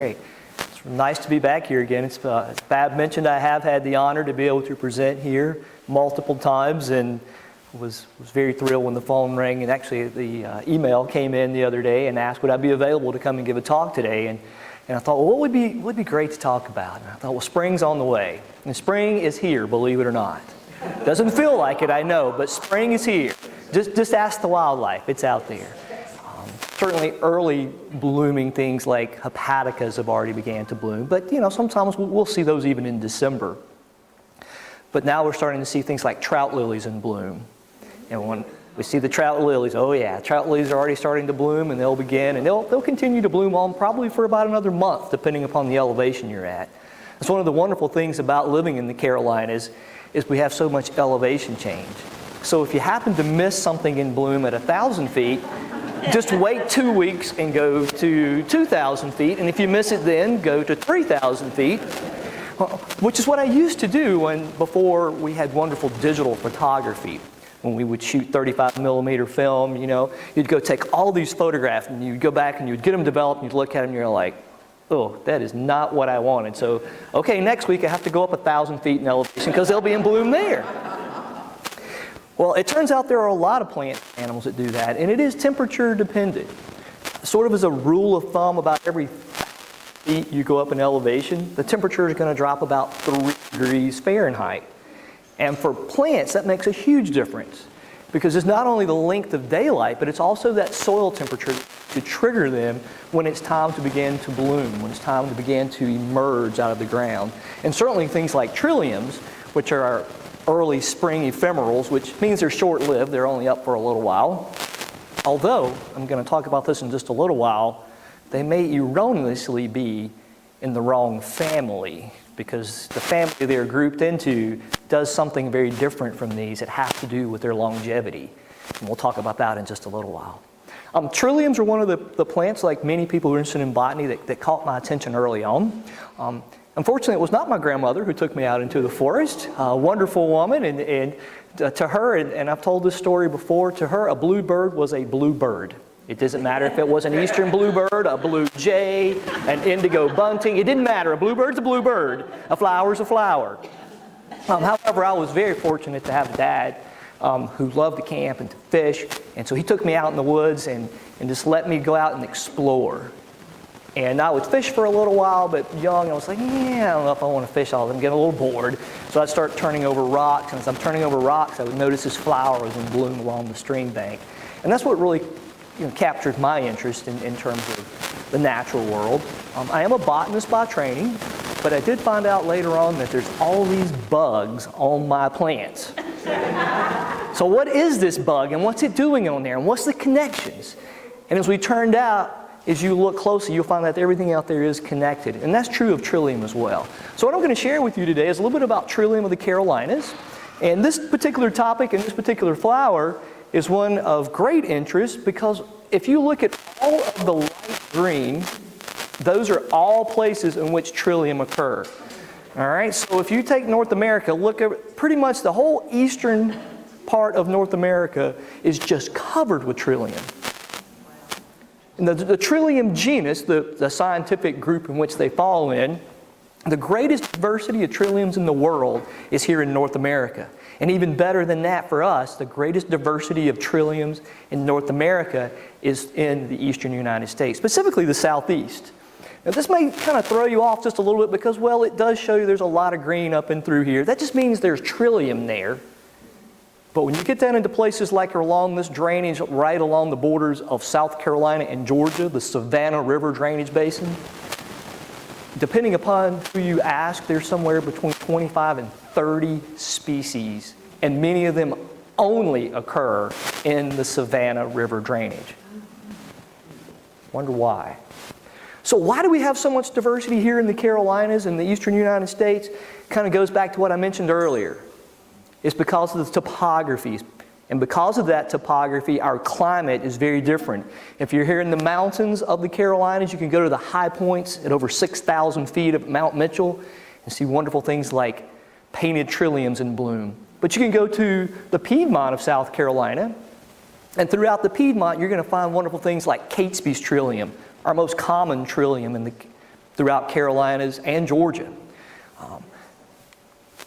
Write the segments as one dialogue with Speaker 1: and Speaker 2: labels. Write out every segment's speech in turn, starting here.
Speaker 1: Great. It's nice to be back here again. As Bab mentioned, I have had the honor to be able to present here multiple times, and was very thrilled when the phone rang, and actually the email came in the other day and asked would I be available to come and give a talk today. And I thought, well, what would be great to talk about? And I thought, well, spring's on the way. And spring is here, believe it or not. Doesn't feel like it, I know, but spring is here. Just ask the wildlife. It's out there. Certainly early blooming things like hepaticas have already began to bloom, but sometimes we'll see those even in December. But now we're starting to see things like trout lilies in bloom. And when we see the trout lilies, oh yeah, trout lilies are already starting to bloom, and they'll begin, and they'll continue to bloom on probably for about another month, depending upon the elevation you're at. It's one of the wonderful things about living in the Carolinas is we have so much elevation change. So if you happen to miss something in bloom at 1,000 feet, just wait 2 weeks and go to 2,000 feet, and if you miss it then, go to 3,000 feet, which is what I used to do before we had wonderful digital photography. When we would shoot 35 millimeter film, you'd go take all these photographs, and you'd go back and you'd get them developed, and you'd look at them and you're like, oh, that is not what I wanted. So, okay, next week I have to go up 1,000 feet in elevation because they'll be in bloom there. Well, it turns out there are a lot of plant animals that do that, and it is temperature dependent. Sort of as a rule of thumb, about every 1,000 feet you go up in elevation, the temperature is going to drop about 3 degrees Fahrenheit. And for plants, that makes a huge difference, because it's not only the length of daylight, but it's also that soil temperature to trigger them when it's time to begin to bloom, when it's time to begin to emerge out of the ground. And certainly things like trilliums, which are our early spring ephemerals, which means they're short-lived, they're only up for a little while. Although, I'm going to talk about this in just a little while, they may erroneously be in the wrong family, because the family they're grouped into does something very different from these. It has to do with their longevity. And we'll talk about that in just a little while. Trilliums are one of the plants, like many people who are interested in botany, that caught my attention early on. Unfortunately, it was not my grandmother who took me out into the forest. A wonderful woman, and to her, and I've told this story before, to her a bluebird was a bluebird. It doesn't matter if it was an eastern bluebird, a blue jay, an indigo bunting. It didn't matter. A bluebird's a bluebird. A flower's a flower. However, I was very fortunate to have a dad who loved to camp and to fish, and so he took me out in the woods and just let me go out and explore. And I would fish for a little while, but young, I was like, yeah, I don't know if I want to fish all of them. I'm getting a little bored. So I'd start turning over rocks, and as I'm turning over rocks, I would notice this flower was in bloom along the stream bank. And that's what really captured my interest in terms of the natural world. I am a botanist by training, but I did find out later on that there's all these bugs on my plants. So what is this bug, and what's it doing on there, and what's the connections? And as we turned out, as you look closely, you'll find that everything out there is connected. And that's true of Trillium as well. So what I'm going to share with you today is a little bit about Trillium of the Carolinas. And this particular topic and this particular flower is one of great interest, because if you look at all of the light green, those are all places in which Trillium occur. All right, so if you take North America, look at pretty much the whole eastern part of North America is just covered with Trillium. And the Trillium genus, the scientific group in which they fall in, the greatest diversity of Trilliums in the world is here in North America. And even better than that for us, the greatest diversity of Trilliums in North America is in the eastern United States, specifically the southeast. Now this may kind of throw you off just a little bit because, well, it does show you there's a lot of green up and through here. That just means there's Trillium there. But when you get down into places like along this drainage, right along the borders of South Carolina and Georgia, the Savannah River drainage basin, depending upon who you ask, there's somewhere between 25 and 30 species, and many of them only occur in the Savannah River drainage. Wonder why? So why do we have so much diversity here in the Carolinas and the eastern United States? Kind of goes back to what I mentioned earlier. It's because of the topography. And because of that topography, our climate is very different. If you're here in the mountains of the Carolinas, you can go to the high points at over 6,000 feet of Mount Mitchell and see wonderful things like painted trilliums in bloom. But you can go to the Piedmont of South Carolina, and throughout the Piedmont, you're going to find wonderful things like Catesby's trillium, our most common trillium throughout Carolinas and Georgia.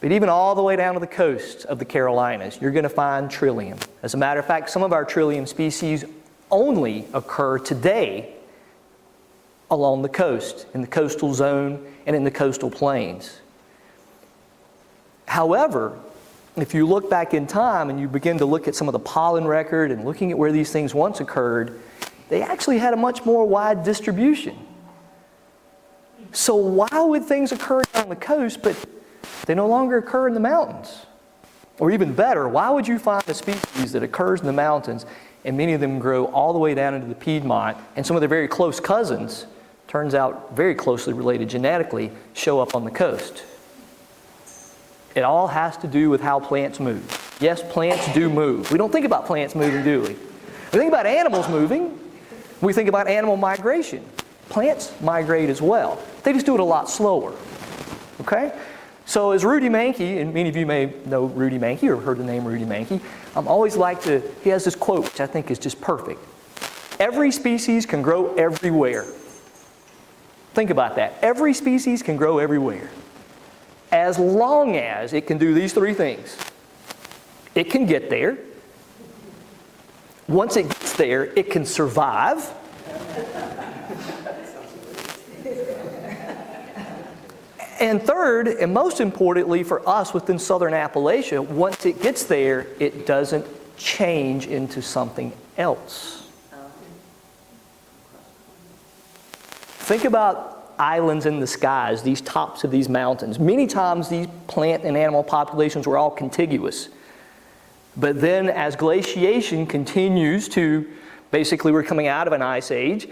Speaker 1: But even all the way down to the coast of the Carolinas, you're going to find Trillium. As a matter of fact, some of our Trillium species only occur today along the coast, in the coastal zone and in the coastal plains. However, if you look back in time and you begin to look at some of the pollen record and looking at where these things once occurred, they actually had a much more wide distribution. So why would things occur on the coast, but they no longer occur in the mountains? Or even better, why would you find a species that occurs in the mountains and many of them grow all the way down into the Piedmont, and some of their very close cousins, turns out very closely related genetically, show up on the coast? It all has to do with how plants move. Yes, plants do move. We don't think about plants moving, do we? We think about animals moving. We think about animal migration. Plants migrate as well. They just do it a lot slower. Okay? So as Rudy Mankey, and many of you may know Rudy Mankey or heard the name Rudy Mankey, he has this quote which I think is just perfect. Every species can grow everywhere. Think about that. Every species can grow everywhere, as long as it can do these three things. It can get there. Once it gets there, it can survive. And third, and most importantly for us within Southern Appalachia, once it gets there, it doesn't change into something else. Think about islands in the skies, these tops of these mountains. Many times these plant and animal populations were all contiguous. But then as glaciation continues to, basically we're coming out of an ice age,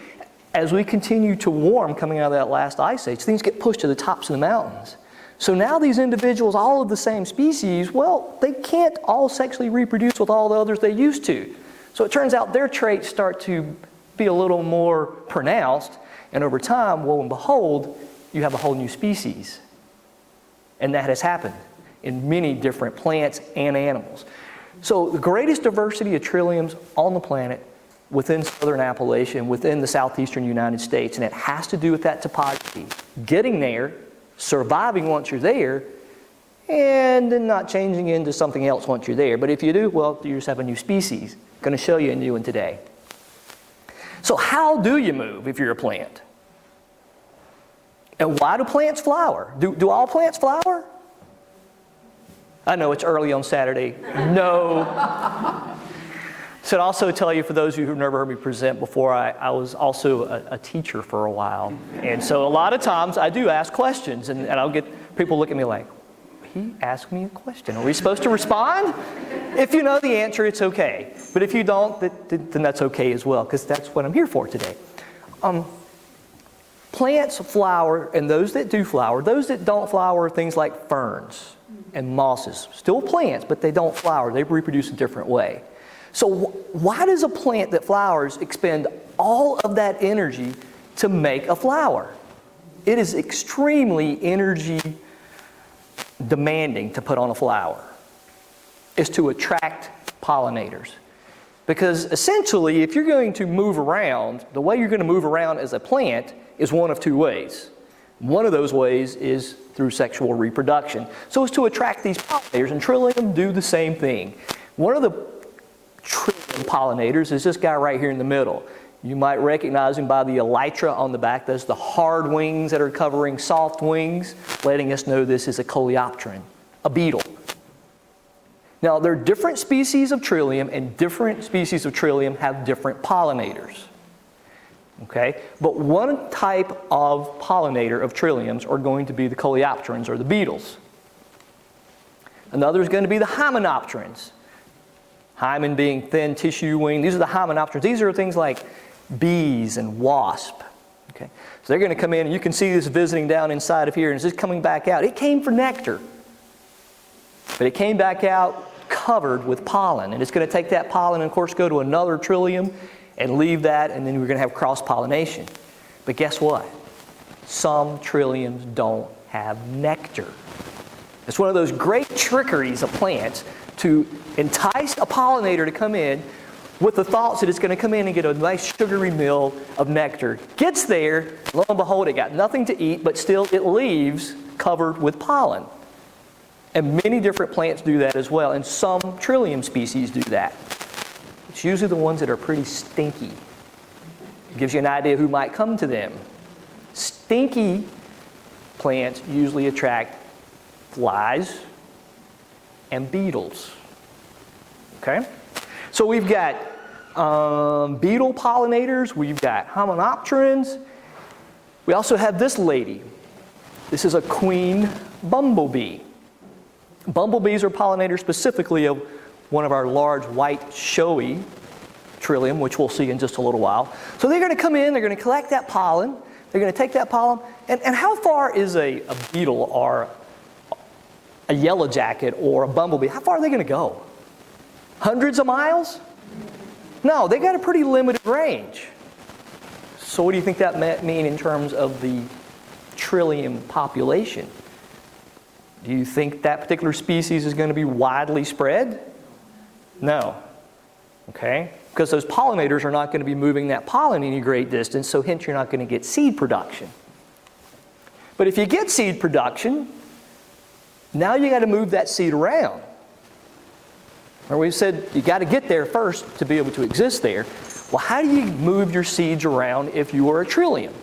Speaker 1: as we continue to warm coming out of that last ice age, things get pushed to the tops of the mountains. So now these individuals, all of the same species, well, they can't all sexually reproduce with all the others they used to. So it turns out their traits start to be a little more pronounced, and over time, lo and behold, you have a whole new species. And that has happened in many different plants and animals. So the greatest diversity of trilliums on the planet within Southern Appalachia and within the southeastern United States, and it has to do with that topography. Getting there, surviving once you're there, and then not changing into something else once you're there. But if you do, well, you just have a new species. I'm going to show you a new one today. So how do you move if you're a plant? And why do plants flower? Do all plants flower? I know it's early on Saturday. No. Should also tell you, for those of you who've never heard me present before, I was also a teacher for a while. And so a lot of times I do ask questions, and I'll get people look at me like, he asked me a question. Are we supposed to respond? If you know the answer, it's okay. But if you don't, then that's okay as well, because that's what I'm here for today. Plants flower, and those that do flower, those that don't flower are things like ferns and mosses. Still plants, but they don't flower. They reproduce a different way. So why does a plant that flowers expend all of that energy to make a flower? It is extremely energy demanding to put on a flower. It's to attract pollinators. Because essentially, if you're going to move around, the way you're going to move around as a plant is one of two ways. One of those ways is through sexual reproduction. So it's to attract these pollinators, and Trillium do the same thing. One of the Trillium pollinators is this guy right here in the middle. You might recognize him by the elytra on the back. That's the hard wings that are covering soft wings, letting us know this is a coleopteran, a beetle. Now, there are different species of Trillium, and different species of Trillium have different pollinators. Okay? But one type of pollinator of Trilliums are going to be the coleopterans, or the beetles. Another is going to be the hymenopterans. Hymen being thin tissue wing. These are the hymenopterans. These are things like bees and wasps. Okay? So they're going to come in, and you can see this visiting down inside of here, and it's just coming back out. It came for nectar, but it came back out covered with pollen, and it's going to take that pollen and, of course, go to another Trillium and leave that, and then we're going to have cross-pollination. But guess what? Some Trilliums don't have nectar. It's one of those great trickeries of plants to entice a pollinator to come in, with the thoughts that it's going to come in and get a nice sugary meal of nectar. Gets there, lo and behold, it got nothing to eat, but still it leaves covered with pollen. And many different plants do that as well, and some Trillium species do that. It's usually the ones that are pretty stinky. It gives you an idea who might come to them. Stinky plants usually attract flies and beetles. Okay? So we've got beetle pollinators, we've got hymenopterans. We also have this lady. This is a queen bumblebee. Bumblebees are pollinators specifically of one of our large white showy Trillium, which we'll see in just a little while. So they're going to come in, they're going to collect that pollen, they're going to take that pollen, and how far is a beetle or a yellow jacket or a bumblebee, how far are they going to go? Hundreds of miles? No, they got a pretty limited range. So what do you think that might mean in terms of the Trillium population? Do you think that particular species is going to be widely spread? No. Okay? Because those pollinators are not going to be moving that pollen any great distance, so hence you're not going to get seed production. But if you get seed production, now you got to move that seed around. Or we said you got to get there first to be able to exist there. Well, how do you move your seeds around if you are a Trillium?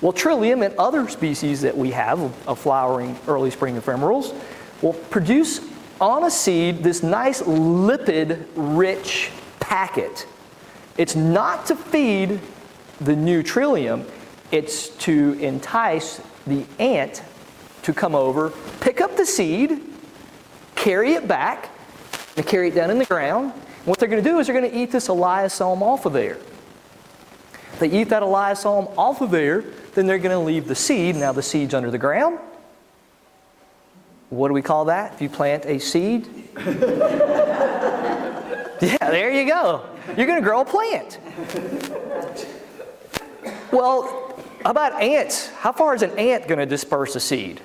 Speaker 1: Well, Trillium and other species that we have of flowering early spring ephemerals will produce on a seed this nice lipid-rich packet. It's not to feed the new Trillium, it's to entice the ant to come over, pick up the seed, carry it back, and carry it down in the ground. And what they're going to do is they're going to eat this elaiosome off of there. If they eat that elaiosome off of there, then they're going to leave the seed. Now the seed's under the ground. What do we call that if you plant a seed? Yeah, there you go. You're going to grow a plant. Well, how about ants? How far is an ant going to disperse a seed?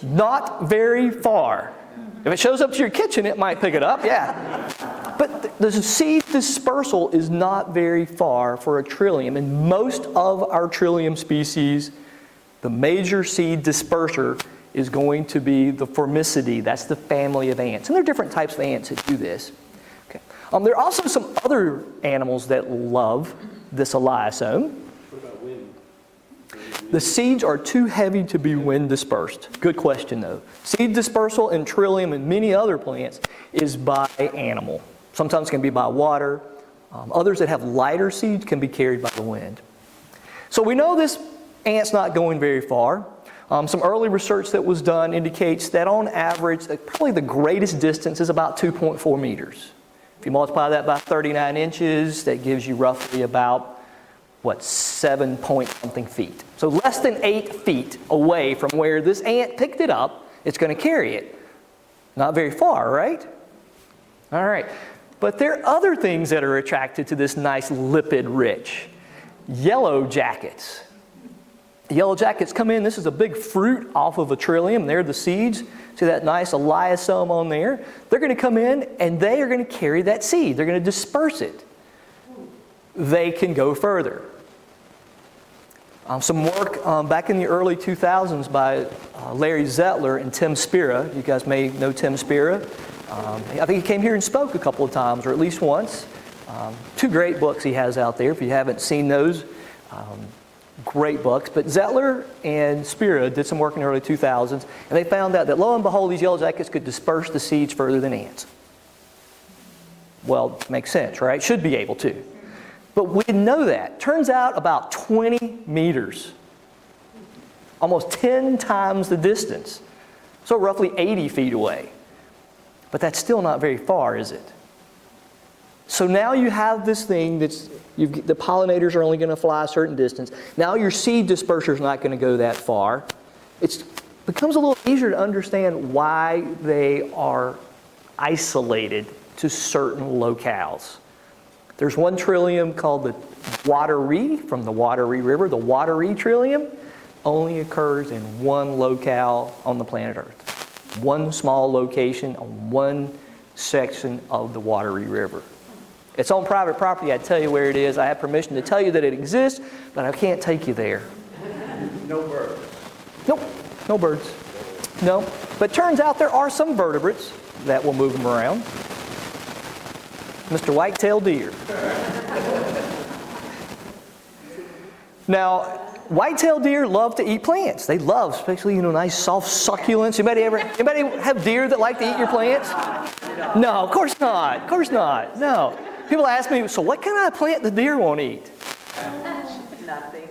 Speaker 1: Not very far. If it shows up to your kitchen, it might pick it up, yeah. But the seed dispersal is not very far for a Trillium. And most of our Trillium species, the major seed disperser is going to be the Formicidae. That's the family of ants. And there are different types of ants that do this. Okay. There are also some other animals that love this elaiosome. The seeds are too heavy to be wind dispersed. Good question though. Seed dispersal in Trillium and many other plants is by animal. Sometimes it can be by water. Others that have lighter seeds can be carried by the wind. So we know this ant's not going very far. Some early research that was done indicates that on average, probably the greatest distance is about 2.4 meters. If you multiply that by 39 inches, that gives you roughly about 7 point something feet. So less than 8 feet away from where this ant picked it up, it's going to carry it. Not very far, right? All right. But there are other things that are attracted to this nice lipid-rich. Yellow jackets. Yellow jackets come in. This is a big fruit off of a Trillium. There are the seeds. See that nice elaiosome on there? They're going to come in and they are going to carry that seed. They're going to disperse it. They can go further. Some work back in the early 2000s by Larry Zettler and Tim Spira. You guys may know Tim Spira. I think he came here and spoke a couple of times, or at least once. 2 great books he has out there. If you haven't seen those, great books. But Zettler and Spira did some work in the early 2000s, and they found out that lo and behold, these yellow jackets could disperse the seeds further than ants. Well, makes sense, right? Should be able to. But we didn't know that. Turns out about 20 meters. Almost 10 times the distance. So roughly 80 feet away. But that's still not very far, is it? So now you have this thing that's, the pollinators are only going to fly a certain distance. Now your seed disperser is not going to go that far. It becomes a little easier to understand why they are isolated to certain locales. There's one Trillium called the Wateree from the Wateree River. The Wateree Trillium only occurs in one locale on the planet Earth. One small location on one section of the watery river. It's on private property. I'd tell you where it is. I have permission to tell you that it exists, but I can't take you there.
Speaker 2: No birds.
Speaker 1: Nope, no birds. No, but turns out there are some vertebrates that will move them around. Mr. White-tailed deer. Now, white-tailed deer love to eat plants. They love, especially, nice soft succulents. Anybody have deer that like to eat your plants? No, of course not. Of course not. No. People ask me, so what kind of plant the deer won't eat?
Speaker 3: Nothing.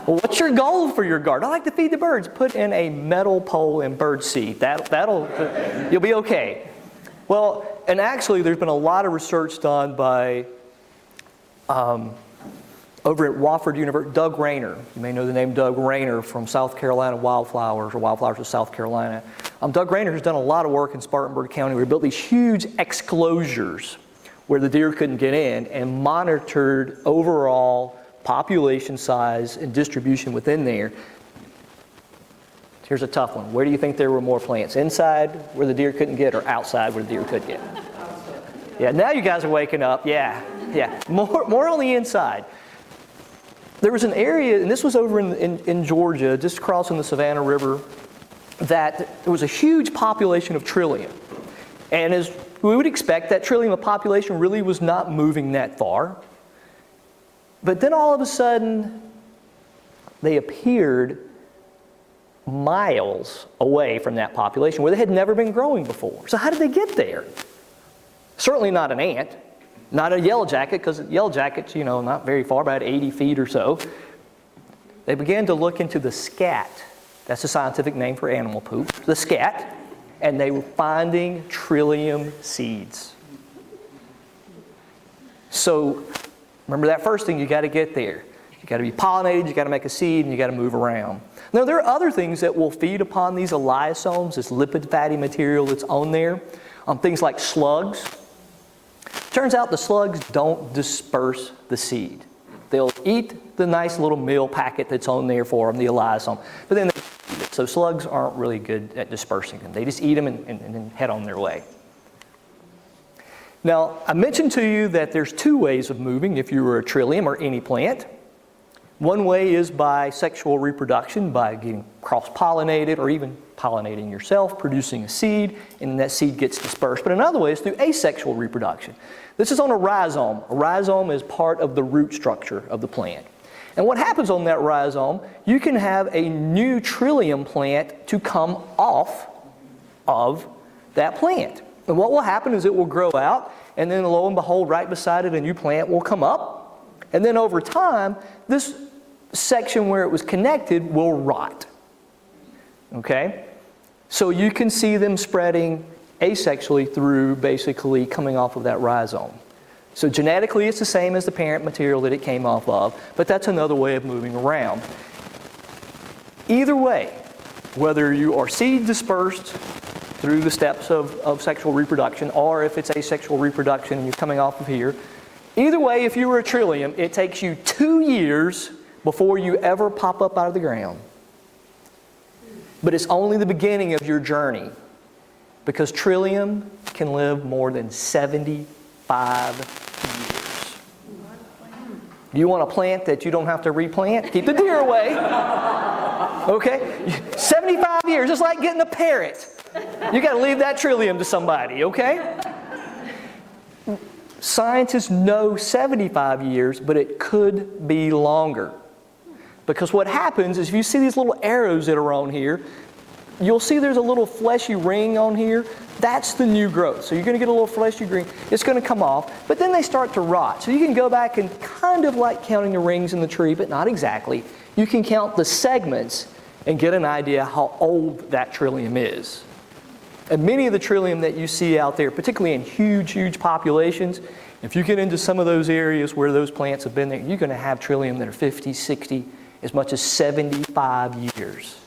Speaker 1: Well, what's your goal for your garden? I like to feed the birds. Put in a metal pole and bird seed. You'll be okay. Well, and actually, there's been a lot of research done by over at Wofford University, Doug Rayner. You may know the name Doug Rayner from South Carolina Wildflowers, or Wildflowers of South Carolina. Doug Rayner has done a lot of work in Spartanburg County. We built these huge exclosures where the deer couldn't get in, and monitored overall population size and distribution within there. Here's a tough one. Where do you think there were more plants? Inside where the deer couldn't get, or outside where the deer could get? Yeah, now you guys are waking up. Yeah. More on the inside. There was an area, and this was over in Georgia, just crossing the Savannah River, that there was a huge population of Trillium. And as we would expect, that Trillium population really was not moving that far. But then all of a sudden, they appeared miles away from that population where they had never been growing before. So how did they get there? Certainly not an ant. Not a yellow jacket, because yellow jackets, not very far, about 80 feet or so. They began to look into the scat. That's the scientific name for animal poop. The scat. And they were finding Trillium seeds. So remember that first thing, you got to get there. You got to be pollinated, you got to make a seed, and you got to move around. Now there are other things that will feed upon these elastomes, this lipid fatty material that's on there. Things like slugs. Turns out the slugs don't disperse the seed. They'll eat the nice little meal packet that's on there for them, the elastome. But then, so slugs aren't really good at dispersing them. They just eat them and then head on their way. Now, I mentioned to you that there's two ways of moving if you were a Trillium or any plant. One way is by sexual reproduction, by getting cross-pollinated or even pollinating yourself, producing a seed, and then that seed gets dispersed. But another way is through asexual reproduction. This is on a rhizome. A rhizome is part of the root structure of the plant. And what happens on that rhizome, you can have a new Trillium plant to come off of that plant. And what will happen is it will grow out, and then lo and behold, right beside it, a new plant will come up. And then over time, this section where it was connected will rot. Okay? So you can see them spreading asexually through basically coming off of that rhizome. So genetically it's the same as the parent material that it came off of, but that's another way of moving around. Either way, whether you are seed dispersed through the steps of sexual reproduction, or if it's asexual reproduction and you're coming off of here, either way, if you were a Trillium, it takes you 2 years before you ever pop up out of the ground. But it's only the beginning of your journey, because Trillium can live more than 75 years. You want a plant that you don't have to replant? Keep the deer away. Okay? 75 years, just like getting a parrot. You got to leave that Trillium to somebody, okay? Scientists know 75 years, but it could be longer. Because what happens is if you see these little arrows that are on here, you'll see there's a little fleshy ring on here. That's the new growth. So you're going to get a little fleshy green. It's going to come off, but then they start to rot. So you can go back and kind of like counting the rings in the tree, but not exactly. You can count the segments and get an idea how old that Trillium is. And many of the Trillium that you see out there, particularly in huge, huge populations, if you get into some of those areas where those plants have been there, you're going to have Trillium that are 50, 60, as much as 75 years.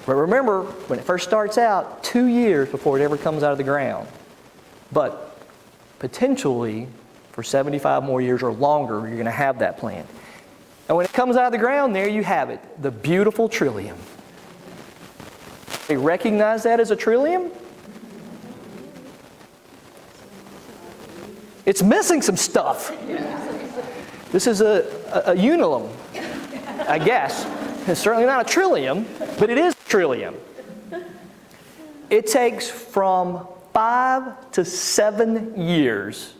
Speaker 1: But remember, when it first starts out, 2 years before it ever comes out of the ground. But potentially, for 75 more years or longer, you're going to have that plant. And when it comes out of the ground, there you have it, the beautiful Trillium. They recognize that as a Trillium? It's missing some stuff. This is a unilum, I guess. It's certainly not a trillium, but it is a trillium. It takes from 5 to 7 years,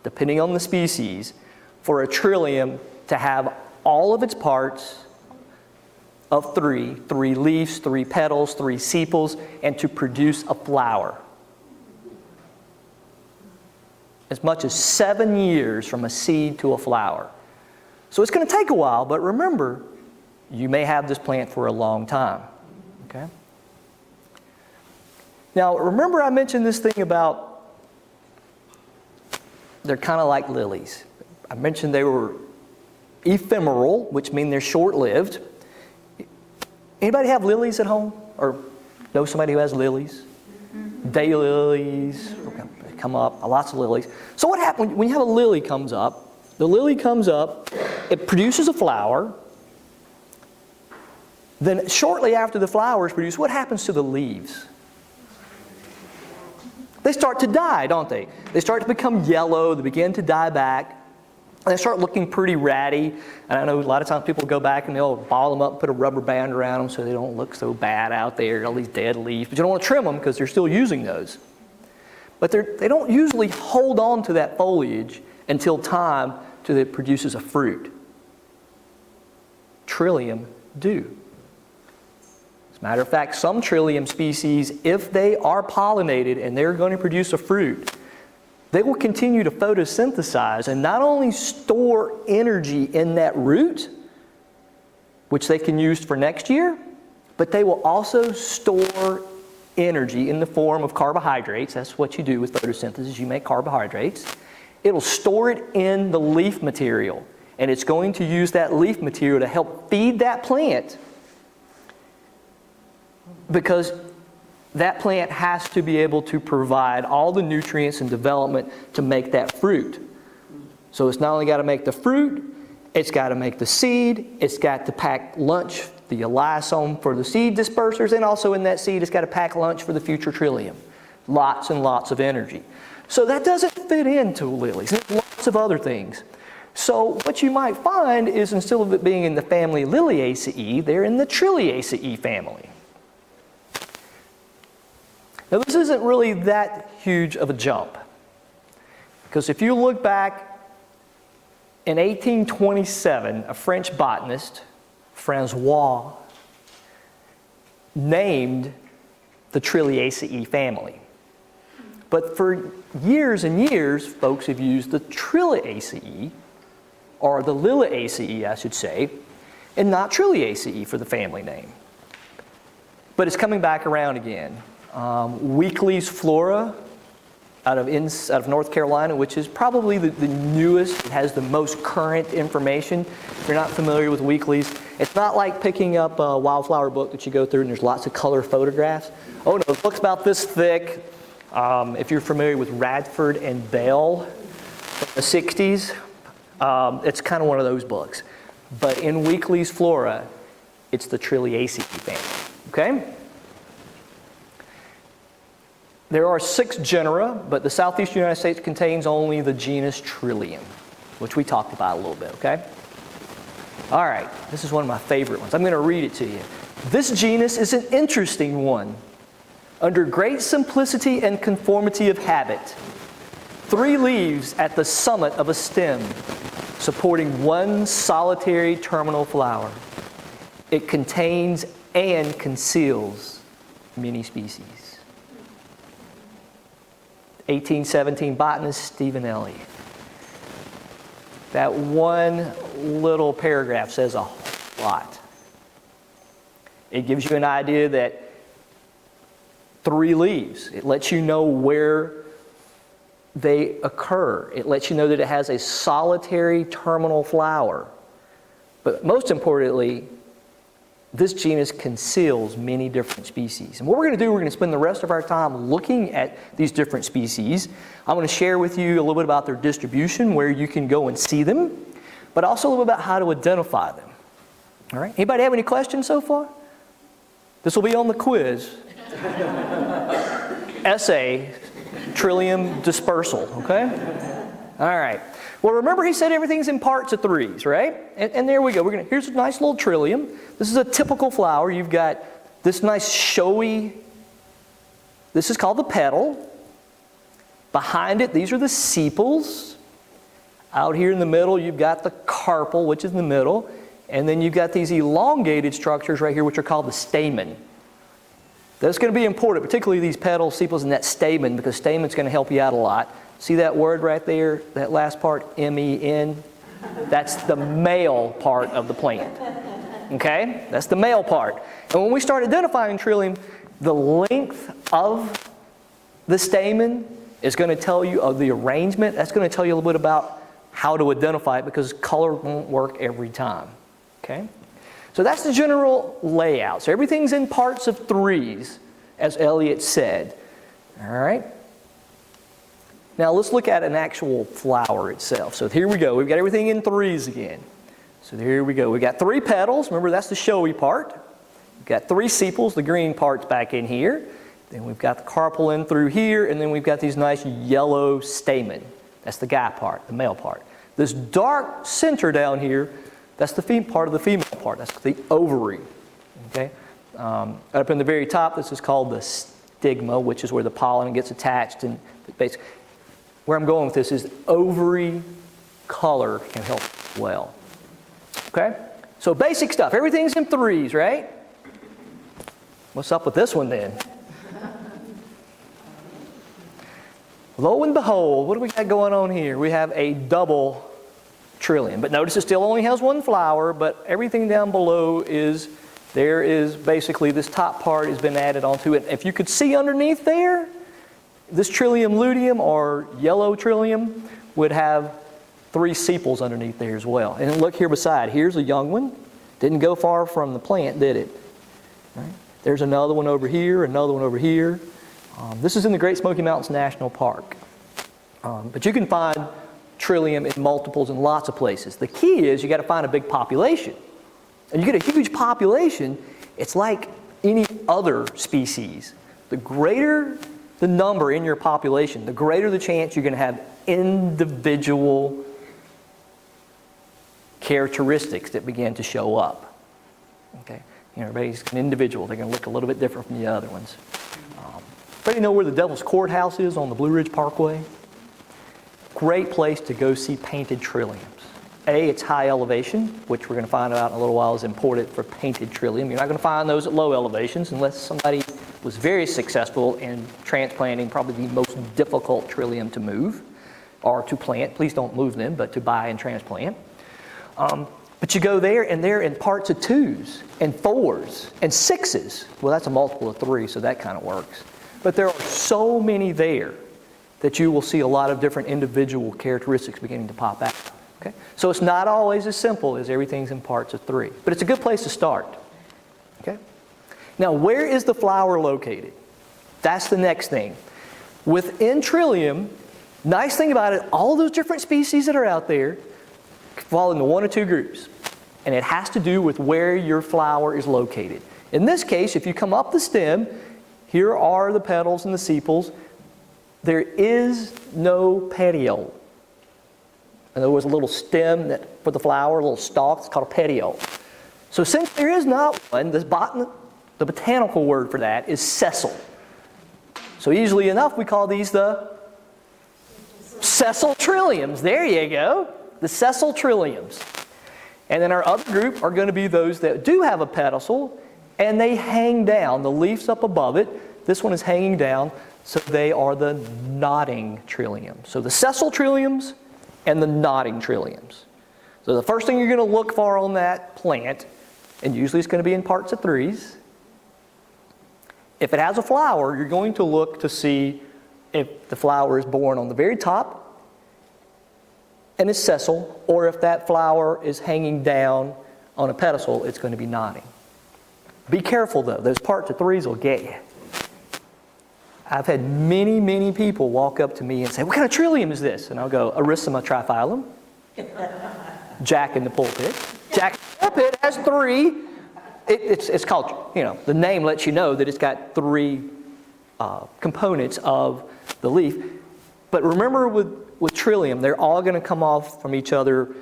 Speaker 1: depending on the species, for a trillium to have all of its parts of 3 leaves, 3 petals, 3 sepals, and to produce a flower. As much as 7 years from a seed to a flower. So it's going to take a while, but remember, you may have this plant for a long time. Okay? Now, remember I mentioned this thing about they're kind of like lilies. I mentioned they were ephemeral, which means they're short-lived. Anybody have lilies at home? Or know somebody who has lilies? Daylilies. Okay. They come up, lots of lilies. So what happens when you have a lily comes up? The lily comes up, it produces a flower. Then shortly after the flower is produced, what happens to the leaves? They start to die, don't they? They start to become yellow, they begin to die back. And they start looking pretty ratty. And I know a lot of times people go back and they'll ball them up and put a rubber band around them so they don't look so bad out there, all these dead leaves. But you don't want to trim them because they're still using those. But they don't usually hold on to that foliage until time till it produces a fruit. Trillium do. As a matter of fact, some Trillium species, if they are pollinated and they're going to produce a fruit, they will continue to photosynthesize and not only store energy in that root, which they can use for next year, but they will also store energy in the form of carbohydrates. That's what you do with photosynthesis. You make carbohydrates. It'll store it in the leaf material, and it's going to use that leaf material to help feed that plant, because that plant has to be able to provide all the nutrients and development to make that fruit. So it's not only got to make the fruit, it's got to make the seed, it's got to pack lunch, the elysome for the seed dispersers, and also in that seed it's got to pack lunch for the future trillium. Lots and lots of energy. So that doesn't fit into lilies. There's lots of other things. So what you might find is instead of it being in the family Liliaceae, they're in the Trilliaceae family. Now this isn't really that huge of a jump, because if you look back in 1827, a French botanist, Francois, named the Trilliaceae family. But for years and years, folks have used the Trilliaceae, or the Liliaceae, I should say, and not Trilliaceae for the family name. But it's coming back around again. Weekly's Flora out of North Carolina, which is probably the newest, it has the most current information. If you're not familiar with Weekly's, it's not like picking up a wildflower book that you go through and there's lots of color photographs. Oh no, the book's about this thick. If you're familiar with Radford and Bell from the 60s, it's kind of one of those books. But in Weekly's Flora, it's the Trilliaceae family, okay? There are 6 genera, but the southeastern United States contains only the genus Trillium, which we talked about a little bit, okay? All right, this is one of my favorite ones. I'm going to read it to you. This genus is an interesting one. Under great simplicity and conformity of habit, 3 leaves at the summit of a stem, supporting one solitary terminal flower. It contains and conceals many species. 1817 botanist Stephen Ellie. That one little paragraph says a whole lot. It gives you an idea that 3 leaves. It lets you know where they occur. It lets you know that it has a solitary terminal flower. But most importantly, this genus conceals many different species. And what we're going to do, we're going to spend the rest of our time looking at these different species. I'm going to share with you a little bit about their distribution, where you can go and see them, but also a little bit about how to identify them. All right? Anybody have any questions so far? This will be on the quiz. Essay, Trillium dispersal, okay? All right. Well, remember he said everything's in parts of threes, right? And there we go. Here's a nice little trillium. This is a typical flower. You've got this nice showy, this is called the petal. Behind it, these are the sepals. Out here in the middle, you've got the carpel, which is in the middle. And then you've got these elongated structures right here, which are called the stamen. That's going to be important, particularly these petals, sepals, and that stamen, because stamen's going to help you out a lot. See that word right there, that last part, M-E-N? That's the male part of the plant. Okay? That's the male part. And when we start identifying Trillium, the length of the stamen is going to tell you of the arrangement. That's going to tell you a little bit about how to identify it, because color won't work every time. Okay? So that's the general layout. So everything's in parts of threes, as Elliot said. All right? Now let's look at an actual flower itself. So here we go. We've got everything in threes again. So here we go. We've got 3 petals. Remember, that's the showy part. We've got 3 sepals, the green part's back in here. Then we've got the carpel in through here, and then we've got these nice yellow stamen. That's the guy part, the male part. This dark center down here, that's the part of the female part. That's the ovary. Okay? Up in the very top, this is called the stigma, which is where the pollen gets attached. And basically, where I'm going with this is ovary color can help well. Okay? So basic stuff. Everything's in threes, right? What's up with this one then? Lo and behold, what do we got going on here? We have a double trillium. But notice it still only has 1 flower, but everything down below there is basically this top part has been added onto it. If you could see underneath there, this Trillium luteum or yellow trillium would have 3 sepals underneath there as well. And look here beside. Here's a young one. Didn't go far from the plant, did it? Right. There's another one over here, another one over here. This is in the Great Smoky Mountains National Park. But you can find Trillium in multiples in lots of places. The key is you got to find a big population. And you get a huge population, it's like any other species. The greater the number in your population, the greater the chance you're going to have individual characteristics that begin to show up. Okay? You know, everybody's an individual. They're going to look a little bit different from the other ones. Everybody know where the Devil's Courthouse is on the Blue Ridge Parkway? Great place to go see painted trilliums. It's high elevation, which we're going to find out in a little while is important for painted trillium. You're not going to find those at low elevations unless somebody was very successful in transplanting probably the most difficult trillium to move or to plant. Please don't move them, but to buy and transplant. But you go there, and they're in parts of 2s and 4s and 6s. Well, that's a multiple of 3, so that kind of works. But there are so many there that you will see a lot of different individual characteristics beginning to pop out. Okay? So it's not always as simple as everything's in parts of 3. But it's a good place to start. Okay? Now, where is the flower located? That's the next thing. Within Trillium, nice thing about it, all those different species that are out there fall into 1 or 2 groups. And it has to do with where your flower is located. In this case, if you come up the stem, here are the petals and the sepals. There is no petiole. And there was a little stem that for the flower, a little stalk, it's called a petiole. So since there is not one, the botanical word for that is sessile. So easily enough, we call these the sessile trilliums. There you go, the sessile trilliums. And then our other group are going to be those that do have a pedicel, and they hang down. The leaf's up above it. This one is hanging down, so they are the nodding trilliums. So the sessile trilliums and the nodding trilliums. So the first thing you're going to look for on that plant, and usually it's going to be in parts of 3s. If it has a flower, you're going to look to see if the flower is born on the very top and is sessile, or if that flower is hanging down on a pedicel, it's going to be nodding. Be careful though, those parts of 3s will get you. I've had many, many people walk up to me and say, what kind of trillium is this? And I'll go, Arissima triphyllum. Jack in the pulpit. Jack in the pulpit has 3. It's called, the name lets you know that it's got 3 components of the leaf. But remember with Trillium, they're all going to come off from each other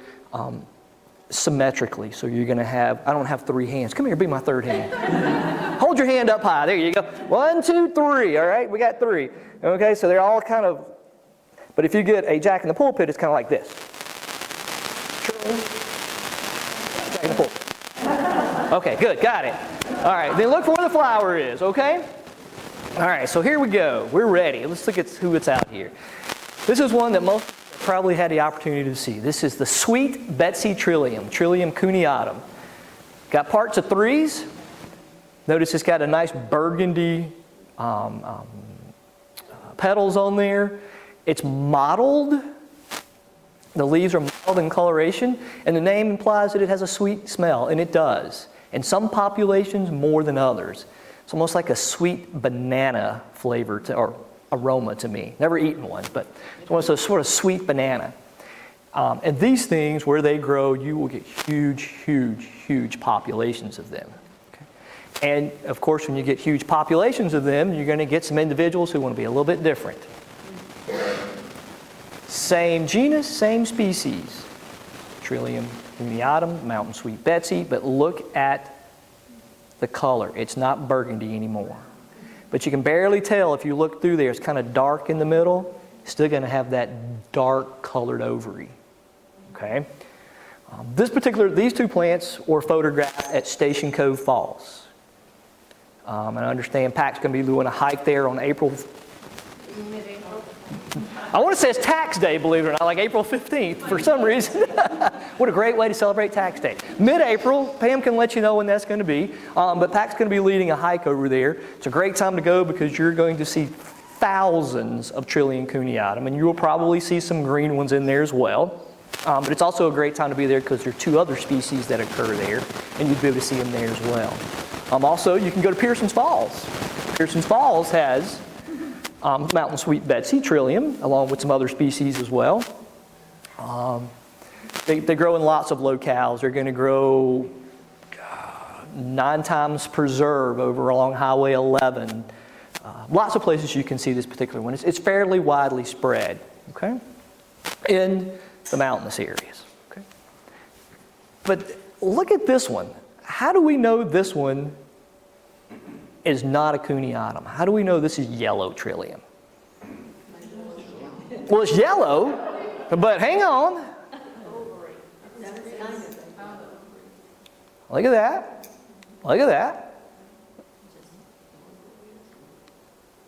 Speaker 1: symmetrically. So you're going to have, I don't have 3 hands. Come here, be my 3rd hand. Hold your hand up high. There you go. 1, 2, 3. All right, we got 3. Okay, so they're all kind of, but if you get a Jack in the pulpit, it's kind of like this. Trillium, Jack in the pulpit. Okay, good, got it. All right, then look for where the flower is, okay? All right, so here we go. We're ready. Let's look at who it's out here. This is one that most probably had the opportunity to see. This is the sweet Betsy Trillium, Trillium cuneatum. Got parts of 3s. Notice it's got a nice burgundy petals on there. It's mottled. The leaves are mottled in coloration, and the name implies that it has a sweet smell, and it does. In some populations, more than others. It's almost like a sweet banana flavor or aroma to me. Never eaten one, but it's almost a sort of sweet banana. And these things, where they grow, you will get huge, huge, huge populations of them. Okay? And of course, when you get huge populations of them, you're going to get some individuals who want to be a little bit different. Same genus, same species. Trillium cuneatum, mountain sweet Betsy, but look at the color. It's not burgundy anymore. But you can barely tell if you look through there. It's kind of dark in the middle. It's still going to have that dark colored ovary. Okay? These 2 plants were photographed at Station Cove Falls. And I understand PAC's going to be doing a hike there on April. I want to say it's tax day, believe it or not, like April 15th for some reason. What a great way to celebrate tax day. Mid-April, Pam can let you know when that's going to be. But PAC's going to be leading a hike over there. It's a great time to go because you're going to see thousands of Trillium cuneatum, and you will probably see some green ones in there as well. But it's also a great time to be there because there are 2 other species that occur there, and you'd be able to see them there as well. Also, you can go to Pearson's Falls. Pearson's Falls has mountain sweet Betsy Trillium, along with some other species as well. They grow in lots of locales. They're going to grow 9 times Preserve over along Highway 11. Lots of places you can see this particular one. It's fairly widely spread, okay, in the mountainous areas. Okay. But look at this one. How do we know this one is not a cuneatum? How do we know this is yellow Trillium? Well, it's yellow, but hang on. Look at that. Look at that.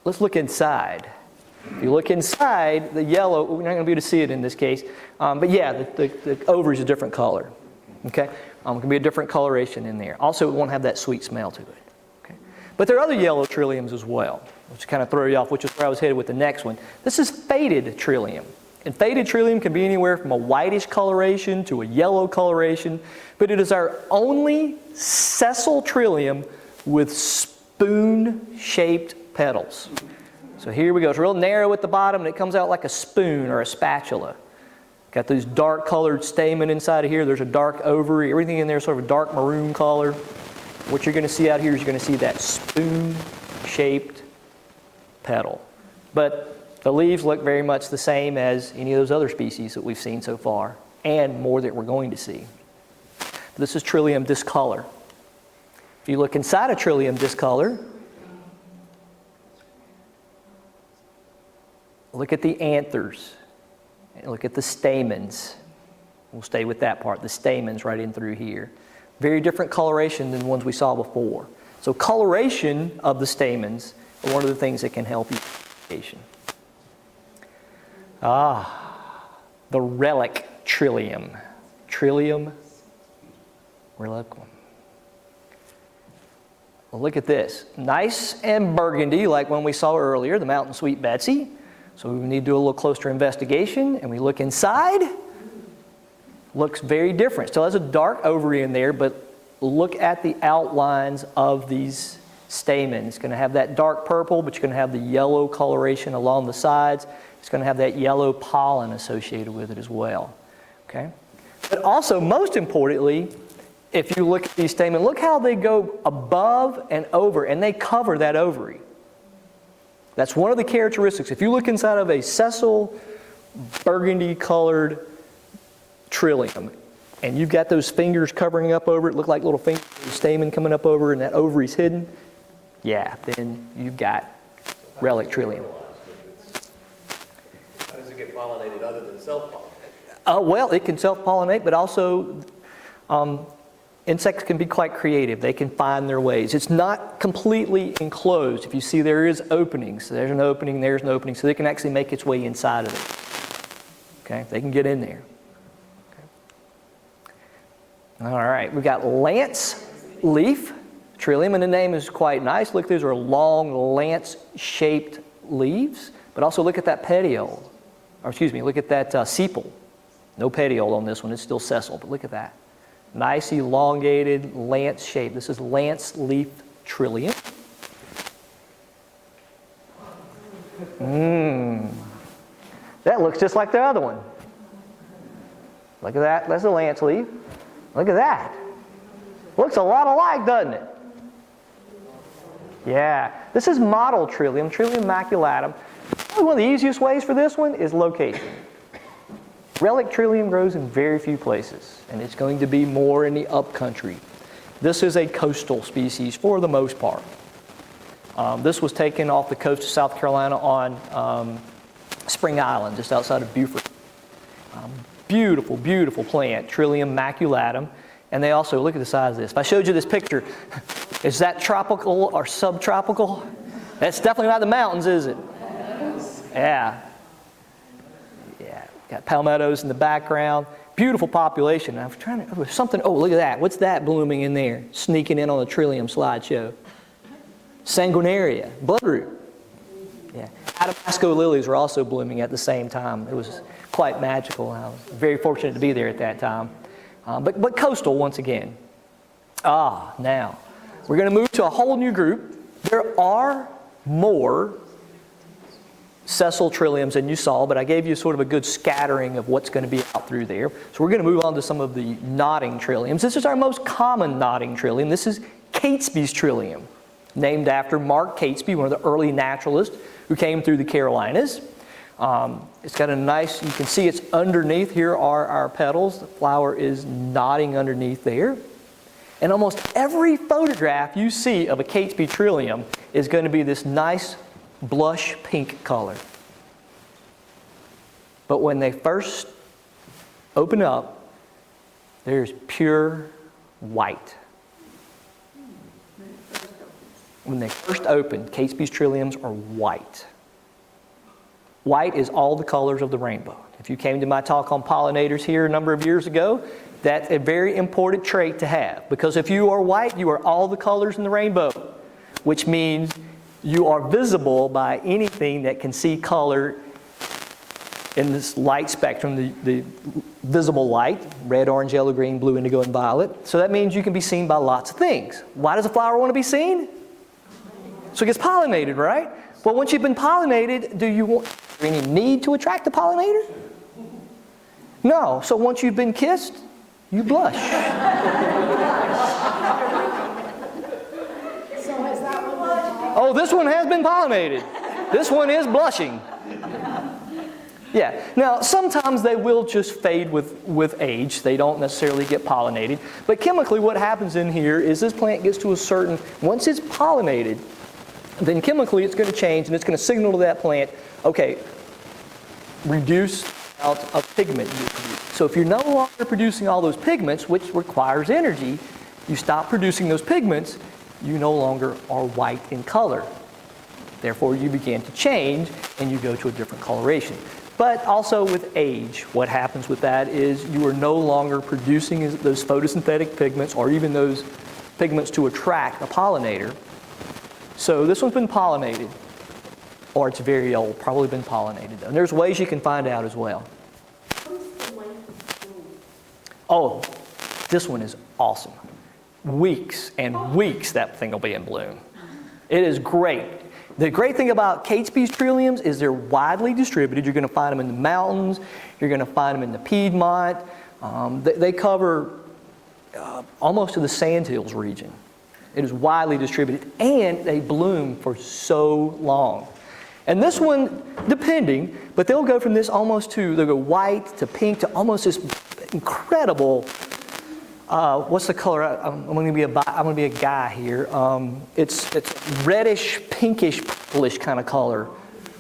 Speaker 1: Let's look inside. If you look inside, the yellow, we're not going to be able to see it in this case, but yeah, the ovary is a different color. Okay? It can be a different coloration in there. Also, it won't have that sweet smell to it. Okay? But there are other yellow Trilliums as well, which kind of throw you off, which is where I was headed with the next one. This is faded Trillium. And faded Trillium can be anywhere from a whitish coloration to a yellow coloration, but it is our only sessile Trillium with spoon-shaped petals. So here we go. It's real narrow at the bottom, and it comes out like a spoon or a spatula. Got these dark colored stamen inside of here. There's a dark ovary. Everything in there is sort of a dark maroon color. What you're going to see out here is you're going to see that spoon-shaped petal. But the leaves look very much the same as any of those other species that we've seen so far, and more that we're going to see. This is Trillium discolor. If you look inside of Trillium discolor, look at the anthers, and look at the stamens. We'll stay with that part, the stamens right in through here. Very different coloration than the ones we saw before. So coloration of the stamens are one of the things that can help you with identification. The relic Trillium. Trillium relicum. Well, look at this. Nice and burgundy, like when we saw earlier, the mountain sweet Betsy. So we need to do a little closer investigation, and we look inside. Looks very different. Still has a dark ovary in there, but look at the outlines of these stamens. It's going to have that dark purple, but you're going to have the yellow coloration along the sides. It's going to have that yellow pollen associated with it as well. Okay? But also, most importantly, if you look at these stamens, look how they go above and over, and they cover that ovary. That's one of the characteristics. If you look inside of a sessile burgundy-colored Trillium, and you've got those fingers covering up over it, look like little fingers, stamen coming up over, and that ovary's hidden, yeah, then you've got relic Trillium.
Speaker 2: How does it get pollinated other than self-pollinate?
Speaker 1: Well, it can self-pollinate, but also insects can be quite creative. They can find their ways. It's not completely enclosed. If you see, there is openings. So there's an opening, there's an opening, so they can actually make its way inside of it. Okay, they can get in there. Okay. All right, we've got lance leaf Trillium, and the name is quite nice. Look, these are long lance-shaped leaves, but also look at that petiole, or excuse me, look at that sepal. No petiole on this one, it's still sessile, but look at that. Nice elongated lance shape. This is lance leaf Trillium. That looks just like the other one. Look at that, that's a lance leaf. Look at that. Looks a lot alike, doesn't it? Yeah, this is model Trillium, Trillium maculatum. One of the easiest ways for this one is location. Relic Trillium grows in very few places, and it's going to be more in the upcountry. This is a coastal species for the most part. This was taken off the coast of South Carolina on Spring Island, just outside of Beaufort. Beautiful, beautiful plant, Trillium maculatum. And they also, look at the size of this. If I showed you this picture, is that tropical or subtropical? That's definitely not the mountains, is it? Yeah. Yeah, got palmettos in the background. Beautiful population. I'm trying to, something, oh, look at that. What's that blooming in there? Sneaking in on the Trillium slideshow. Sanguinaria, bloodroot. Yeah. Adamasco lilies were also blooming at the same time. It was quite magical. I was very fortunate to be there at that time. But coastal once again. Now, we're going to move to a whole new group. There are more sessile Trilliums than you saw, but I gave you sort of a good scattering of what's going to be out through there. So we're going to move on to some of the nodding Trilliums. This is our most common nodding Trillium. This is Catesby's Trillium, named after Mark Catesby, one of the early naturalists who came through the Carolinas. It's got a nice, you can see it's underneath. Here are our petals. The flower is nodding underneath there. And almost every photograph you see of a Catesby Trillium is going to be this nice blush pink color. But when they first open up, there's pure white. When they first open, Catesby's Trilliums are white. White is all the colors of the rainbow. If you came to my talk on pollinators here a number of years ago, that's a very important trait to have. Because if you are white, you are all the colors in the rainbow, which means you are visible by anything that can see color in this light spectrum, the visible light, red, orange, yellow, green, blue, indigo, and violet. So that means you can be seen by lots of things. Why does a flower want to be seen? So it gets pollinated, right? Well, once you've been pollinated, is there any need to attract the pollinator? No. So once you've been kissed, you blush.
Speaker 4: So is that one?
Speaker 1: Oh, this one has been pollinated. This one is blushing. Yeah. Now, sometimes they will just fade with age. They don't necessarily get pollinated. But chemically, what happens in here is this plant gets to a certain, once it's pollinated, then chemically it's going to change and it's going to signal to that plant, okay, reduce the amount of pigment you produce. So if you're no longer producing all those pigments, which requires energy, you stop producing those pigments, you no longer are white in color. Therefore, you begin to change and you go to a different coloration. But also with age, what happens with that is you are no longer producing those photosynthetic pigments or even those pigments to attract a pollinator. So this one's been pollinated, or it's very old, probably been pollinated. And there's ways you can find out as well. Oh, this one is awesome. Weeks and weeks that thing will be in bloom. It is great. The great thing about Catesby's Trilliums is they're widely distributed. You're going to find them in the mountains. You're going to find them in the Piedmont. They cover almost to the Sandhills region. It is widely distributed, and they bloom for so long. And this one, depending, but they'll go from this almost to, they'll go white to pink to almost this incredible, what's the color? I'm going to be a guy here. It's reddish, pinkish, purplish kind of color.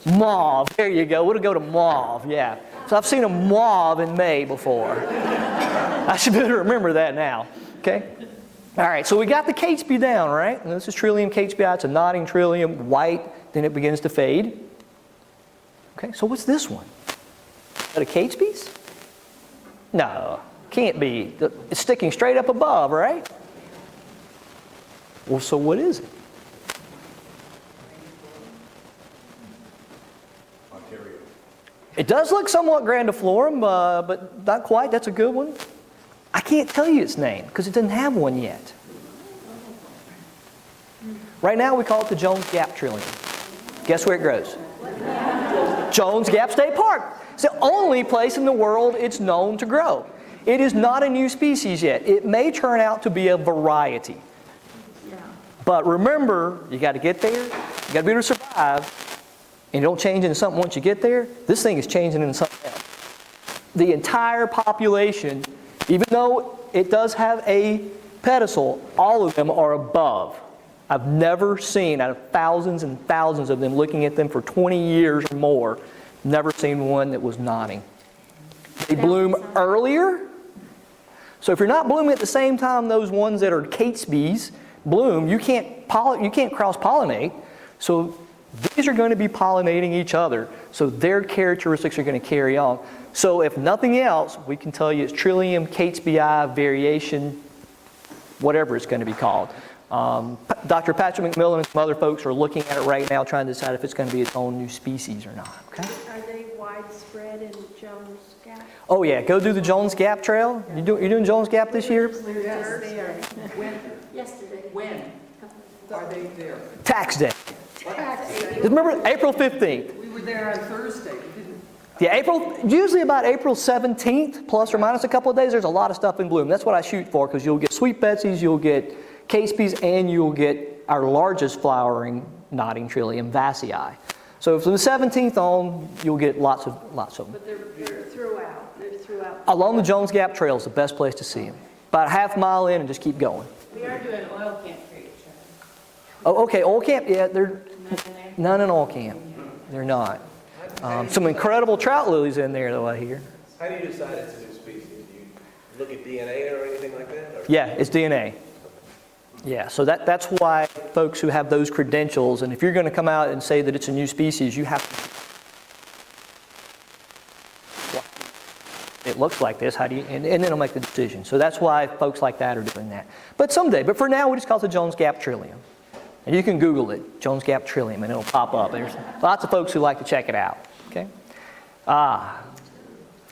Speaker 1: Mauve, there you go. We'll go to mauve, yeah. So I've seen a mauve in May before. I should better remember that now, okay? All right, so we got the Catesby down, right? And this is Trillium Catesby. It's a nodding trillium, white, then it begins to fade. Okay, so what's this one? Is that a Catesby's? No, can't be. It's sticking straight up above, right? Well, so what is it?
Speaker 2: Ontario.
Speaker 1: It does look somewhat grandiflorum, but not quite. That's a good one. I can't tell you its name because it doesn't have one yet. Right now we call it the Jones Gap Trillium. Guess where it grows? Jones Gap State Park. It's the only place in the world it's known to grow. It is not a new species yet. It may turn out to be a variety. But remember, you got to get there. You got to be able to survive. And you don't change into something once you get there. This thing is changing into something else. The entire population, even though it does have a pedestal, all of them are above. I've never seen, out of thousands and thousands of them, looking at them for 20 years or more, never seen one that was nodding. They bloom earlier. So if you're not blooming at the same time those ones that are Catesby's bloom, you can't cross-pollinate. So these are going to be pollinating each other. So their characteristics are going to carry on. So if nothing else, we can tell you it's Trillium Catesbyi variation, whatever it's going to be called. Dr. Patrick McMillan and some other folks are looking at it right now, trying to decide if it's going to be its own new species or not. Okay?
Speaker 4: Are they widespread in Jones Gap?
Speaker 1: Oh yeah, go do the Jones Gap Trail. You're doing Jones Gap this year?
Speaker 4: Yes, they are.
Speaker 3: When?
Speaker 4: Yesterday.
Speaker 3: When are they there?
Speaker 1: Tax Day. Remember April 15th?
Speaker 3: We were there on Thursday. We didn't.
Speaker 1: Yeah, usually about April 17th, plus or minus a couple of days, there's a lot of stuff in bloom. That's what I shoot for, because you'll get Sweet Betsy's, you'll get Catesby's, and you'll get our largest flowering nodding Trillium, Vassii. So from the 17th on, you'll get lots of them.
Speaker 4: But they're throughout. They're throughout.
Speaker 1: Along the Jones Gap Trail is the best place to see them. About a half mile in and just keep going.
Speaker 5: We are doing oil camp for each
Speaker 1: Oh, okay, oil camp, yeah, they're none in oil camp. They're not. Some incredible trout lilies in there, though, I hear.
Speaker 2: How do you decide it's a new species? Do you look at DNA or anything like that? Or?
Speaker 1: Yeah, it's DNA. Yeah, so that's why folks who have those credentials, and if you're going to come out and say that it's a new species, you have to, it looks like this, how do you, and then it'll make the decision. So that's why folks like that are doing that. But someday, but for now, we just call it the Jones Gap Trillium. And you can Google it, Jones Gap Trillium, and it'll pop up. There's lots of folks who like to check it out. Okay.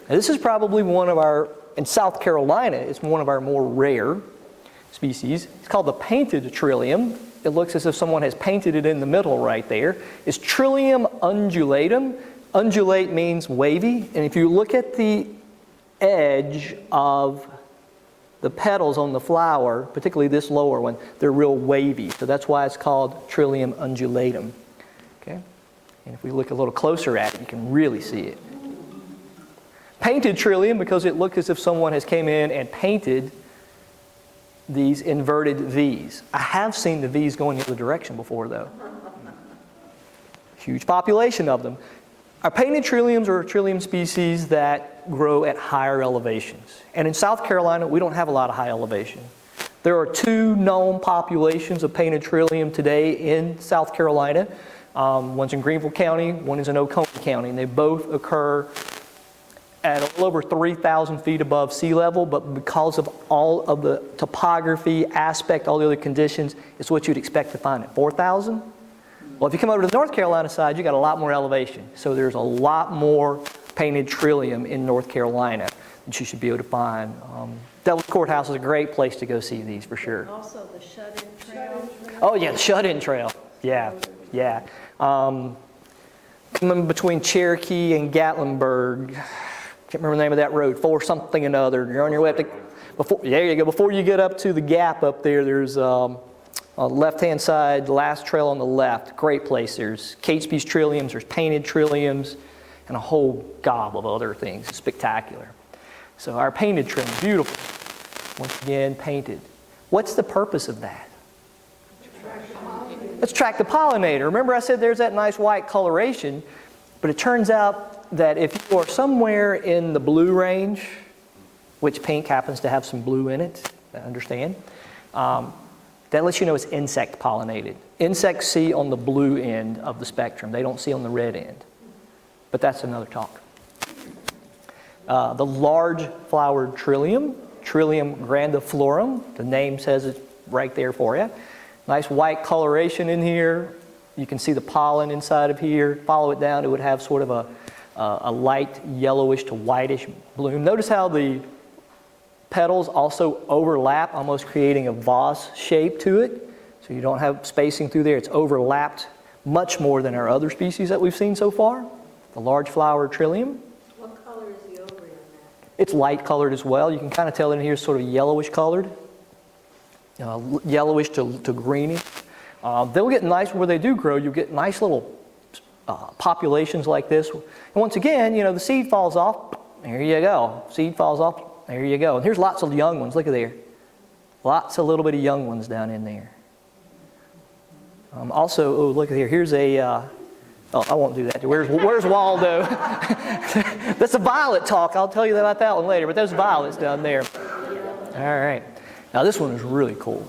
Speaker 1: This is probably one of our, in South Carolina, it's one of our more rare species. It's called the painted Trillium. It looks as if someone has painted it in the middle right there. It's Trillium undulatum. Undulate means wavy. And if you look at the edge of the petals on the flower, particularly this lower one, they're real wavy. So that's why it's called Trillium undulatum. Okay? And if we look a little closer at it, you can really see it. Painted Trillium because it looks as if someone has came in and painted these inverted V's. I have seen the V's going the other direction before, though. Huge population of them. Our painted Trilliums are a Trillium species that grow at higher elevations. And in South Carolina, we don't have a lot of high elevation. There are two known populations of painted Trillium today in South Carolina. One's in Greenville County, one is in Oconee County, and they both occur at a little over 3,000 feet above sea level, but because of all of the topography, aspect, all the other conditions, it's what you'd expect to find at 4,000. Well, if you come over to the North Carolina side, you got a lot more elevation. So there's a lot more painted Trillium in North Carolina that you should be able to find. Devil's Courthouse is a great place to go see these for sure.
Speaker 4: Also the shut-in trail.
Speaker 1: Oh yeah, the shut-in trail. Yeah, yeah. Coming between Cherokee and Gatlinburg. Can't remember the name of that road. For something another. You're on your way up to, there you go. Before you get up to the gap up there, there's On the left-hand side, the last trail on the left, great place. There's Catesby's Trilliums, there's painted Trilliums, and a whole gob of other things. It's spectacular. So our painted Trillium, beautiful. Once again, painted. What's the purpose of that? Let's attract the pollinator. Remember I said there's that nice white coloration, but it turns out that if you are somewhere in the blue range, which pink happens to have some blue in it, I understand, that lets you know it's insect pollinated. Insects see on the blue end of the spectrum. They don't see on the red end. But that's another talk. The large flowered Trillium, Trillium grandiflorum, the name says it right there for you. Nice white coloration in here. You can see the pollen inside of here. Follow it down, it would have sort of a light yellowish to whitish bloom. Notice how the petals also overlap, almost creating a vase shape to it. So you don't have spacing through there. It's overlapped much more than our other species that we've seen so far. The large flowered Trillium.
Speaker 4: What color is the ovary on that?
Speaker 1: It's light colored as well. You can kind of tell in here it's sort of yellowish colored. Yellowish to greenish. They'll get nice where they do grow. You get nice little populations like this. And once again, you know, the seed falls off. There you go. Seed falls off. There you go. And here's lots of young ones. Look at there. Lots of little bitty young ones down in there. Also, oh, look at here. Here's a, oh, I won't do that. Where's Waldo? That's a violet talk. I'll tell you about that one later, but there's violets down there. All right. Now this one is really cool.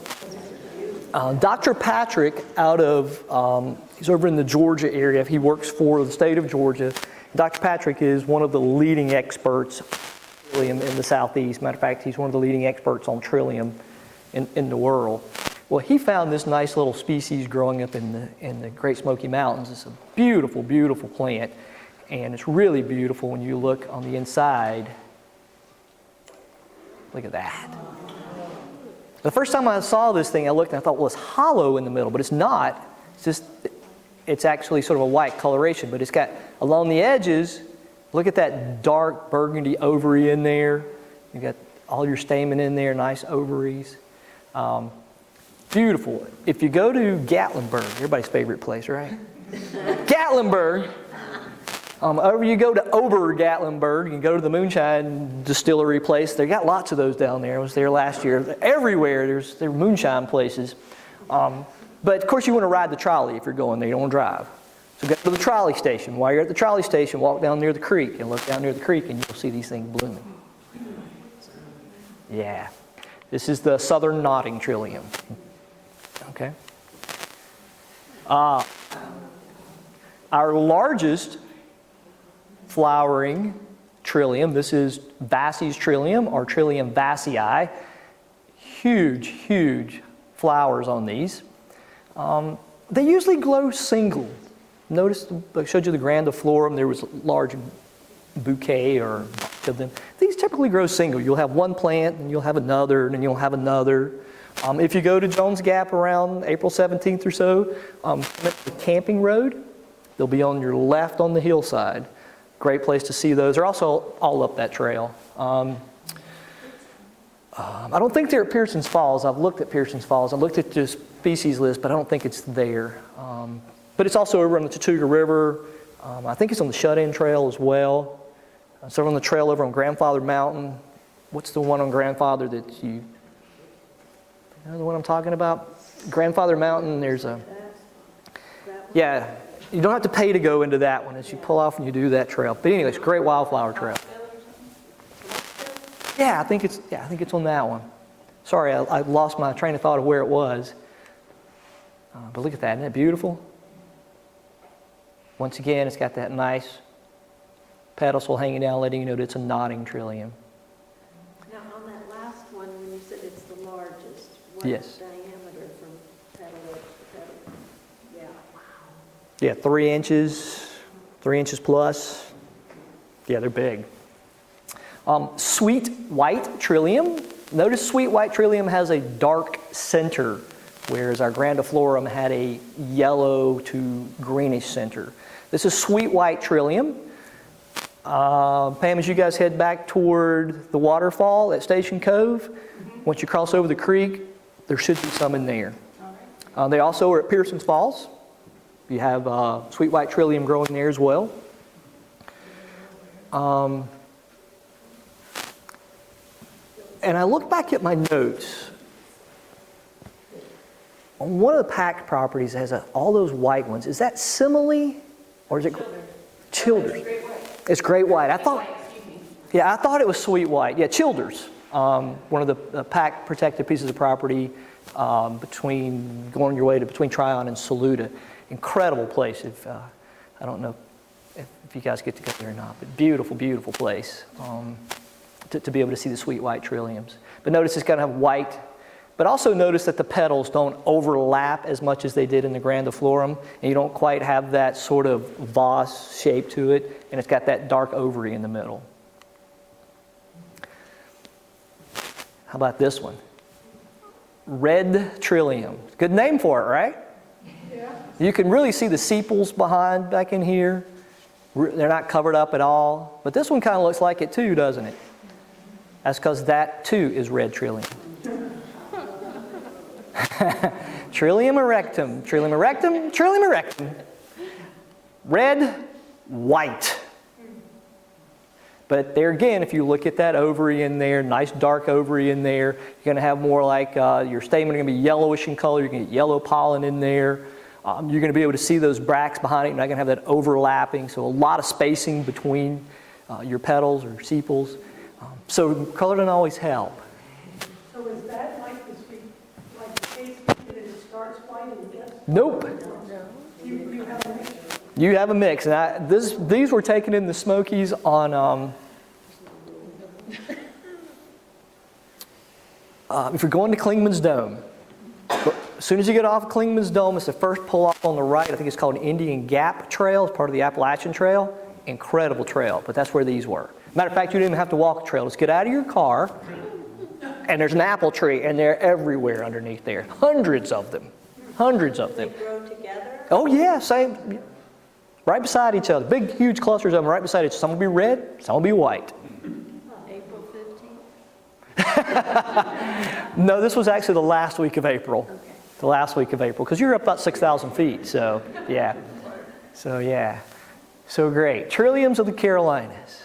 Speaker 1: Dr. Patrick out of, he's over in the Georgia area. He works for the state of Georgia. Dr. Patrick is one of the leading experts Trillium in the southeast. Matter of fact, he's one of the leading experts on Trillium in the world. Well, he found this nice little species growing up in the Great Smoky Mountains. It's a beautiful, beautiful plant, and it's really beautiful when you look on the inside. Look at that. The first time I saw this thing, I looked and I thought, well, it's hollow in the middle, but it's not. It's just, it's actually sort of a white coloration, but it's got along the edges. Look at that dark burgundy ovary in there. You got all your stamen in there, nice ovaries. Beautiful. If you go to Gatlinburg, everybody's favorite place, right? Gatlinburg. Over you go to Gatlinburg, you can go to the moonshine distillery place. They got lots of those down there. I was there last year. Everywhere there are moonshine places. But of course you want to ride the trolley if you're going there. You don't want to drive. So go to the trolley station. While you're at the trolley station, walk down near the creek and look down near the creek and you'll see these things blooming. Yeah. This is the southern nodding Trillium. Okay. Our largest flowering Trillium, this is Vassey's Trillium or Trillium vassei. Huge, huge flowers on these. They usually grow single. Notice I showed you the grandiflorum. There was a large bouquet or bunch of them. These typically grow single. You'll have one plant, and you'll have another, and then you'll have another. If you go to Jones Gap around April 17th or so, the camping road, they'll be on your left on the hillside. Great place to see those. They're also all up that trail. I don't think they're at Pearson's Falls. I've looked at Pearson's Falls. I looked at the species list, but I don't think it's there. But it's also over on the Chattooga River. I think it's on the Shut-In Trail as well. It's over on the trail over on Grandfather Mountain. What's the one on Grandfather that you know the one I'm talking about? Grandfather Mountain, there's a... Yeah, you don't have to pay to go into that one as you pull off and you do that trail. But anyway, it's a great wildflower trail. Yeah, I think it's on that one. Sorry, I lost my train of thought of where it was. But look at that, isn't that beautiful? Once again, it's got that nice pedestal hanging down, letting you know that it's a nodding Trillium.
Speaker 4: Now, on that last one, when you said it's the largest,
Speaker 1: Yes.
Speaker 4: the diameter from petal edge to petal? Yeah, wow.
Speaker 1: Yeah, 3 inches, 3 inches plus. Yeah, they're big. Sweet white Trillium. Notice sweet white Trillium has a dark center, whereas our grandiflorum had a yellow to greenish center. This is sweet white Trillium. Pam, as you guys head back toward the waterfall at Station Cove, once you cross over the creek, there should be some in there. They also are at Pearson's Falls. You have sweet white trillium growing there as well. And I look back at my notes. On one of the PAC properties that has all those white ones. Is that simile or is it Childers? It's great white. I thought it was sweet white. Yeah, Childers. One of the PAC protected pieces of property going your way to between Tryon and Saluda. Incredible place. I don't know if you guys get to go there or not, but beautiful, beautiful place to be able to see the sweet white trilliums. But notice it's going to have white. But also notice that the petals don't overlap as much as they did in the grandiflorum, and you don't quite have that sort of vase shape to it, and it's got that dark ovary in the middle. How about this one? Red Trillium. Good name for it, right?
Speaker 3: Yeah.
Speaker 1: You can really see the sepals behind back in here. They're not covered up at all. But this one kind of looks like it too, doesn't it? That's because that too is red Trillium. Trillium erectum, Trillium erectum, Trillium erectum. Red, white. But there again, if you look at that ovary in there, nice dark ovary in there, you're going to have more like your stamen are going to be yellowish in color. You're going to get yellow pollen in there. You're going to be able to see those bracts behind it. You're not going to have that overlapping. So a lot of spacing between your petals or sepals. So color doesn't always help.
Speaker 6: So is that like the case that it starts white and gets?
Speaker 1: Nope.
Speaker 6: You have a mixture.
Speaker 1: You have a mix. And these were taken in the Smokies on, if you're going to Klingman's Dome, as soon as you get off Klingman's Dome, it's the first pull off on the right. I think it's called an Indian Gap Trail. It's part of the Appalachian Trail. Incredible trail, but that's where these were. Matter of fact, you didn't even have to walk the trail. Just get out of your car, and there's an apple tree, and they're everywhere underneath there. Hundreds of them. Hundreds of them.
Speaker 4: They grow together?
Speaker 1: Oh, yeah, same. Right beside each other. Big, huge clusters of them right beside each other. Some will be red, some will be white.
Speaker 4: April 15th?
Speaker 1: No, this was actually the last week of April. Okay. The last week of April, because you're up about 6,000 feet, so yeah. So, yeah. So great. Trilliums of the Carolinas.